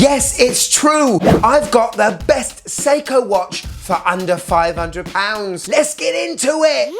Yes, it's true. I've got the best Seiko watch for under £500. Let's get into it.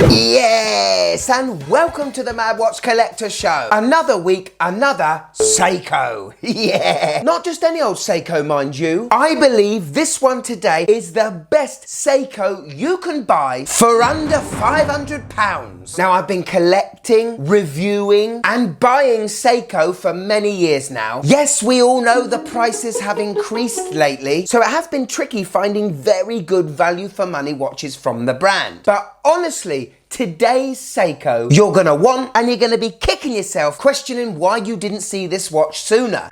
Yes, and welcome to the Mad Watch Collector Show. Another week, another Seiko. Yeah. Not just any old Seiko, mind you. I believe this one today is the best Seiko you can buy for under £500. Now, I've been collecting, reviewing, and buying Seiko for many years now. Yes, we all know the prices have increased lately, so it has been tricky finding very good value for money watches from the brand. But honestly, today's Seiko you're gonna want, and you're gonna be kicking yourself questioning why you didn't see this watch sooner.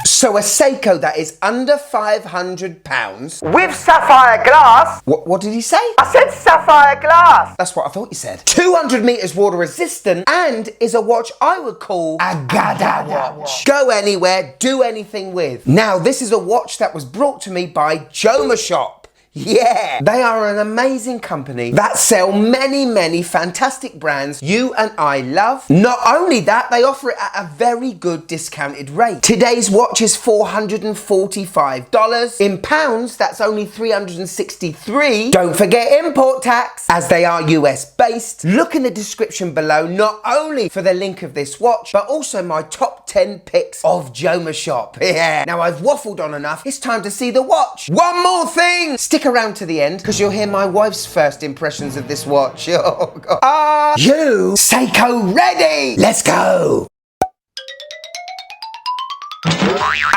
So a Seiko that is under £500 with sapphire glass. What did he say? I said sapphire glass. That's what I thought you said. 200 meters water resistant, and is a watch I would call a Gada watch. Go anywhere, do anything with. Now, this is a watch that was brought to me by Jomashop. Yeah, they are an amazing company that sell many fantastic brands you and I love. Not only that, they offer it at a very good discounted rate. Today's watch is $445. In pounds, that's only 363. Don't forget import tax, as they are US based. Look in the description below, not only for the link of this watch, but also my top 10 picks of Jomashop. Yeah, now I've waffled on enough. It's time to see the watch. One more thing. Stick around to the end, because you'll hear my wife's first impressions of this watch. Oh, God. Are you Seiko ready? Let's go.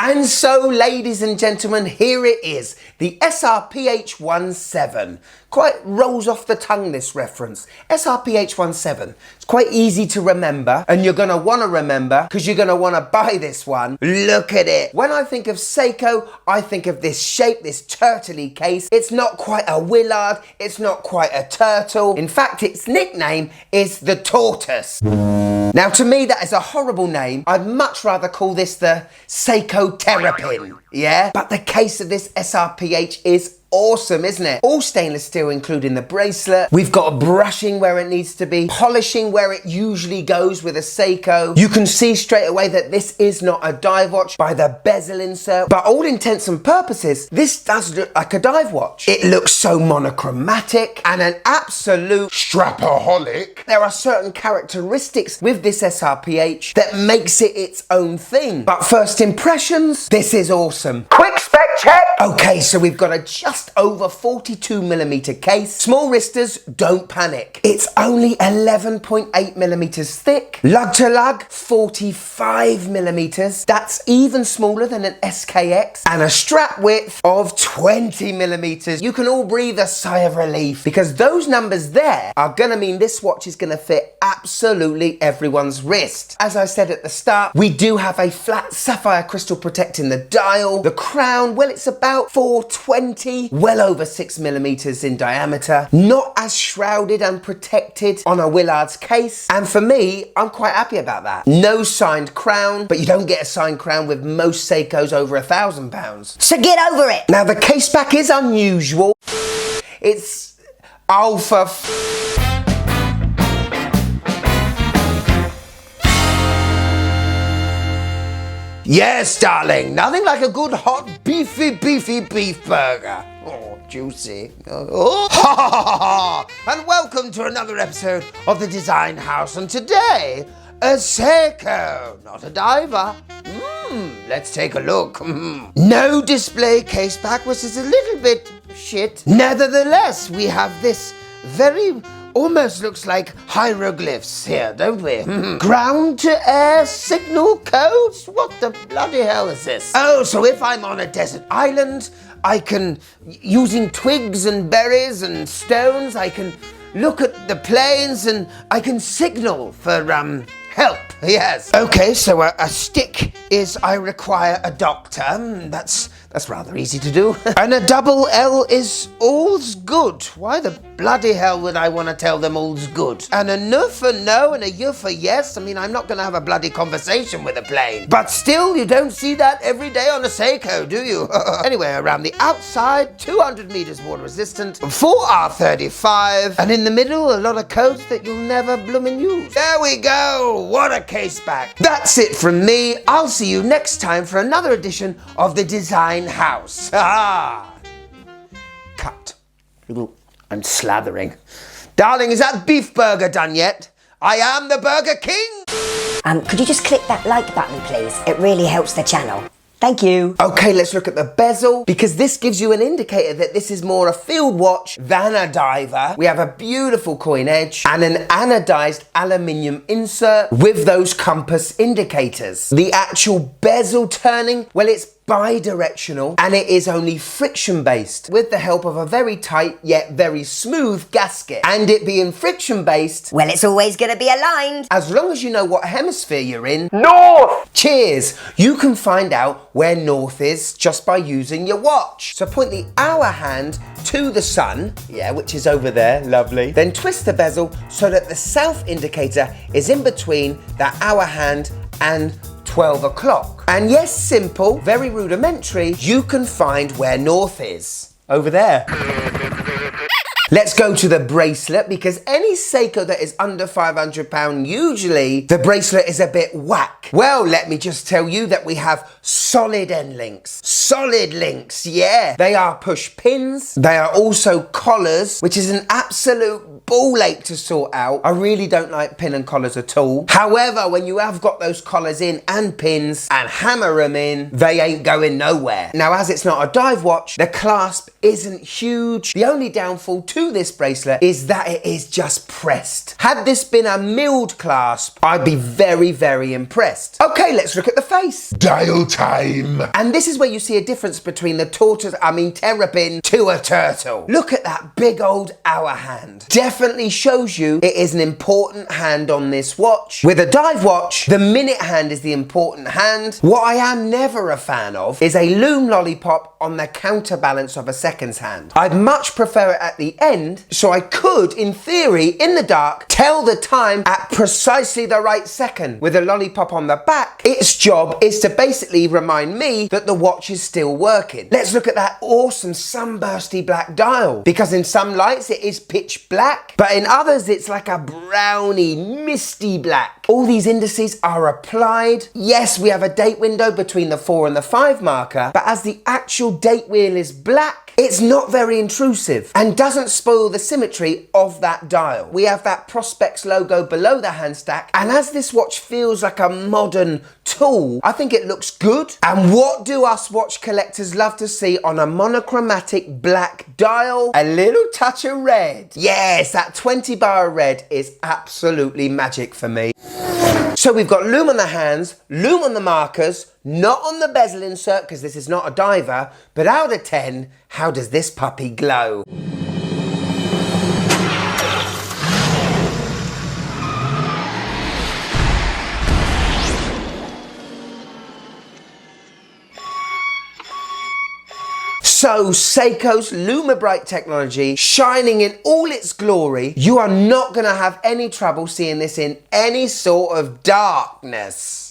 And so, ladies and gentlemen, here it is, the SRPH17. Quite rolls off the tongue, this reference. SRPH17. It's quite easy to remember, and you're gonna wanna remember, because you're gonna wanna buy this one. Look at it. When I think of Seiko, I think of this shape, this turtley case. It's not quite a Willard, it's not quite a turtle. In fact, its nickname is the Tortoise. Now, to me, that is a horrible name. I'd much rather call this the Seiko Terrapin, yeah? But the case of this SRPH is awesome, isn't it? All stainless steel, including the bracelet. We've got brushing where it needs to be, polishing where it usually goes with a Seiko. You can see straight away that this is not a dive watch by the bezel insert, but all intents and purposes, this does look like a dive watch. It looks so monochromatic and an absolute strapaholic. There are certain characteristics with this SRPH that makes it its own thing. But first impressions, this is awesome. Quick spec check. Okay, so we've got a just over 42mm case. Small wristers, don't panic. It's only 11.8mm thick. Lug to lug, 45mm. That's even smaller than an SKX. And a strap width of 20mm. You can all breathe a sigh of relief, because those numbers there are gonna mean this watch is gonna fit absolutely everyone's wrist. As I said at the start, we do have a flat sapphire crystal protecting the dial. The crown, well, it's about 420. Well over 6mm in diameter, not as shrouded and protected on a Willard's case, and for me, I'm quite happy about that. No signed crown, but you don't get a signed crown with most Seikos over £1,000. So get over it. Now, the caseback is unusual. It's alpha. Yes, darling, nothing like a good hot beefy beef burger. Oh, juicy. Oh. Ha, ha, ha, ha. And welcome to another episode of the Design House, and today, a Seiko, not a diver. Let's take a look. No display case back, which is a little bit shit. Nevertheless, we have this very almost looks like hieroglyphs here, don't we? Ground to air signal codes? What the bloody hell is this? Oh, so if I'm on a desert island, I can, using twigs and berries and stones, I can look at the plains and I can signal for, help, yes. Okay, so a stick is I require a doctor. That's rather easy to do. And a double L is all's good. Why the bloody hell would I want to tell them all's good? And a N for no and a Y for yes. I mean, I'm not going to have a bloody conversation with a plane. But still, you don't see that every day on a Seiko, do you? Anyway, around the outside, 200 meters water resistant, 4R35, and in the middle, a lot of codes that you'll never bloomin' use. There we go. What a case back. That's it from me. I'll see you next time for another edition of the Design House. Ah, cut. I'm slathering. Darling, is that beef burger done yet? I am the Burger King. Could you just click that like button, please? It really helps the channel. Thank you. Okay, let's look at the bezel, because this gives you an indicator that this is more a field watch than a diver. We have a beautiful coin edge and an anodized aluminium insert with those compass indicators. The actual bezel turning, well, it's bi-directional and it is only friction based with the help of a very tight yet very smooth gasket. And it being friction based, well, it's always gonna be aligned. as long as you know what hemisphere you're in. North! Cheers! You can find out where north is just by using your watch. So point the hour hand to the sun, yeah, which is over there, lovely. Then twist the bezel so that the south indicator is in between that hour hand and 12 o'clock. And yes, simple, very rudimentary, you can find where north is. Over there. Let's go to the bracelet, because any Seiko that is under £500, usually the bracelet is a bit whack. Well, let me just tell you that we have solid end links. Solid links, yeah. They are push pins. They are also collars, which is an absolute ball ache to sort out. I really don't like pin and collars at all. However, when you have got those collars in and pins and hammer them in, they ain't going nowhere. Now, as it's not a dive watch, the clasp isn't huge. The only downfall to this bracelet is that it is just pressed. Had this been a milled clasp, I'd be very, very impressed. Okay, let's look at the face. Dial time. And this is where you see a difference between the terrapin to a turtle. Look at that big old hour hand. Definitely shows you it is an important hand on this watch. With a dive watch, the minute hand is the important hand. What I am never a fan of is a loom lollipop on the counterbalance of a seconds hand. I'd much prefer it at the end, so I could, in theory, in the dark, tell the time at precisely the right second. With a lollipop on the back, its job is to basically remind me that the watch is still working. Let's look at that awesome sunbursty black dial, because in some lights it is pitch black, but in others it's like a browny, misty black. All these indices are applied. Yes, we have a date window between the 4 and the 5 marker, but as the actual date wheel is black, it's not very intrusive and doesn't spoil the symmetry of that dial. We have that Prospex logo below the hand stack, and as this watch feels like a modern tool, I think it looks good. And what do us watch collectors love to see on a monochromatic black dial? A little touch of red. Yes, that 20 bar red is absolutely magic for me. So we've got loom on the hands, loom on the markers, not on the bezel insert because this is not a diver, but out of 10, how does this puppy glow? So Seiko's LumiBrite technology shining in all its glory. You are not going to have any trouble seeing this in any sort of darkness.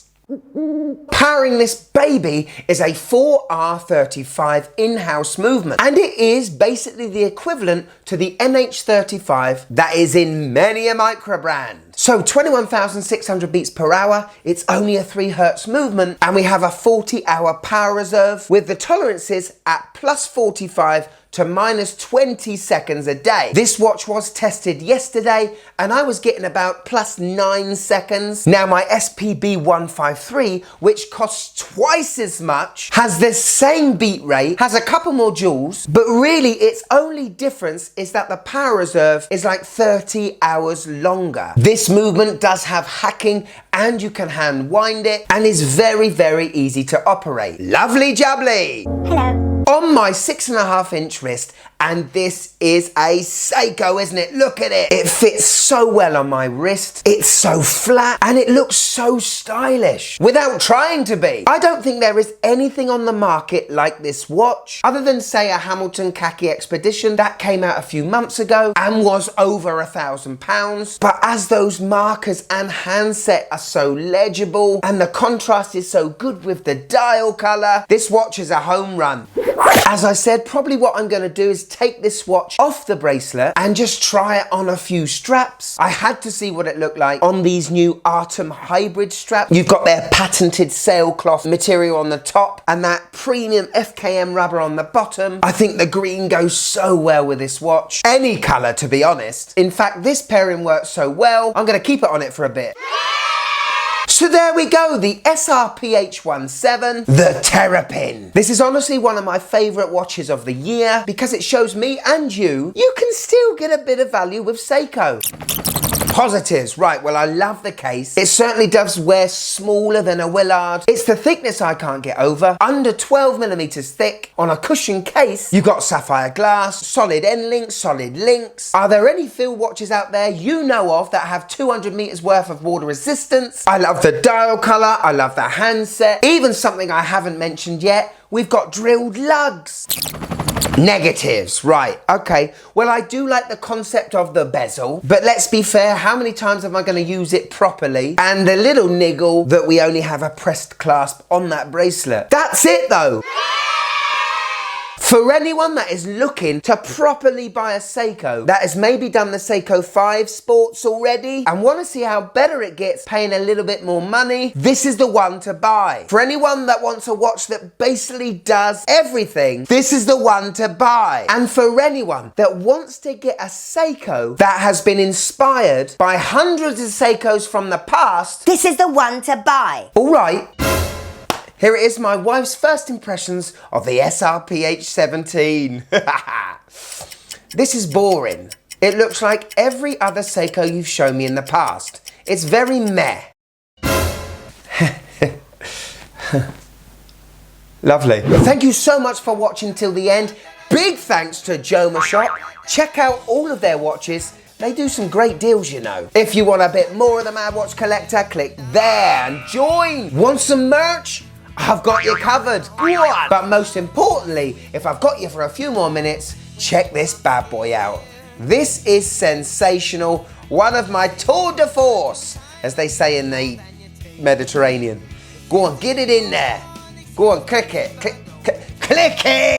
Powering this baby is a 4R35 in-house movement, and it is basically the equivalent to the NH35 that is in many a micro brand. So 21,600 beats per hour, it's only a 3 Hertz movement, and we have a 40-hour power reserve with the tolerances at plus 45 to minus 20 seconds a day. This watch was tested yesterday and I was getting about plus 9 seconds. Now my SPB 153, which costs twice as much, has the same beat rate, has a couple more joules, but really its only difference is that the power reserve is like 30 hours longer. This movement does have hacking and you can hand wind it and is very, very easy to operate. Lovely jubbly! Hello. On my 6.5-inch wrist And this is a Seiko, isn't it? Look at it. It fits so well on my wrist. It's so flat and it looks so stylish without trying to be. I don't think there is anything on the market like this watch other than say a Hamilton Khaki Expedition that came out a few months ago and was over £1,000. But as those markers and handset are so legible and the contrast is so good with the dial color, this watch is a home run. As I said, probably what I'm going to do is take this watch off the bracelet and just try it on a few straps. I had to see what it looked like on these new ARTEM hybrid straps. You've got their patented sailcloth material on the top and that premium FKM rubber on the bottom. I think the green goes so well with this watch. Any colour, to be honest. In fact, this pairing works so well, I'm going to keep it on it for a bit. So there we go, the SRPH17, the Terrapin. This is honestly one of my favourite watches of the year because it shows me and you can still get a bit of value with Seiko. Positives, right, well I love the case. It certainly does wear smaller than a Willard. It's the thickness I can't get over. Under 12mm thick on a cushion case. You've got sapphire glass, solid end links, solid links. Are there any field watches out there you know of that have 200 meters worth of water resistance? I love the dial color, I love the handset. Even something I haven't mentioned yet, we've got drilled lugs. Negatives, right, okay. Well, I do like the concept of the bezel, but let's be fair, how many times am I going to use it properly? And the little niggle that we only have a pressed clasp on that bracelet. That's it though. For anyone that is looking to properly buy a Seiko, that has maybe done the Seiko 5 Sports already and want to see how better it gets paying a little bit more money, this is the one to buy. For anyone that wants a watch that basically does everything, this is the one to buy. And for anyone that wants to get a Seiko that has been inspired by hundreds of Seikos from the past, This is the one to buy. all right. Here it is, my wife's first impressions of the SRPH17. This is boring. It looks like every other Seiko you've shown me in the past. It's very meh. Lovely. Thank you so much for watching till the end. Big thanks to Jomashop. Check out all of their watches. They do some great deals, you know. If you want a bit more of the Mad Watch Collector, click there and join. Want some merch? I've got you covered. Go on. But most importantly, if I've got you for a few more minutes, check this bad boy out. This is sensational. One of my tour de force, as they say in the Mediterranean. Go on, get it in there. Go on, click it. Click it.